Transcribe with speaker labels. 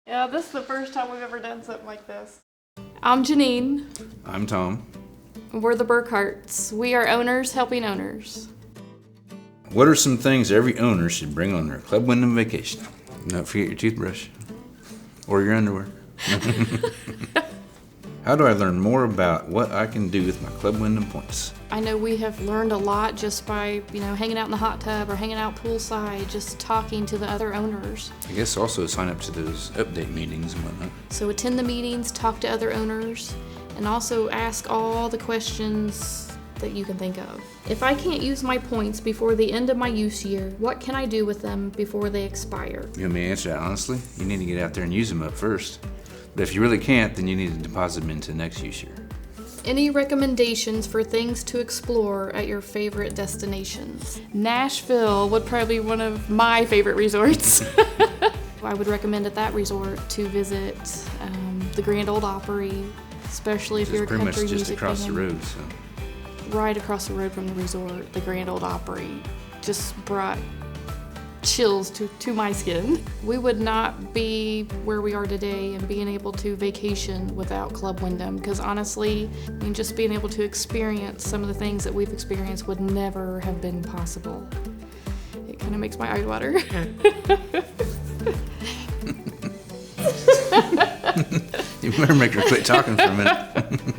Speaker 1: Yeah, this is the first time we've ever done something like this. I'm Janeen.
Speaker 2: I'm Tom.
Speaker 1: We're the Burkharts. We are owners helping owners.
Speaker 2: What are some things every owner should bring on their Club Wyndham vacation? Don't forget your toothbrush or your underwear. How do I learn more about what I can do with my Club Wyndham points?
Speaker 1: I know we have learned a lot just by, hanging out in the hot tub or hanging out poolside, just talking to the other owners.
Speaker 2: I guess also sign up to those update meetings and whatnot.
Speaker 1: So attend the meetings, talk to other owners, and also ask all the questions that you can think of. If I can't use my points before the end of my use year, what can I do with them before they expire?
Speaker 2: You want me to answer that honestly? You need to get out there and use them up first. But if you really can't, then you need to deposit them into next use year.
Speaker 1: Any recommendations for things to explore at your favorite destinations? Nashville would probably be one of my favorite resorts. I would recommend at that resort to visit the Grand Ole Opry, especially if you're a country music fan.
Speaker 2: Pretty much just across the road. So.
Speaker 1: Right across the road from the resort, the Grand Ole Opry just brought chills to my skin. We would not be where we are today and being able to vacation without Club Wyndham, because honestly, just being able to experience some of the things that we've experienced would never have been possible. It kind of makes my eyes water.
Speaker 2: You better make her quit talking for a minute.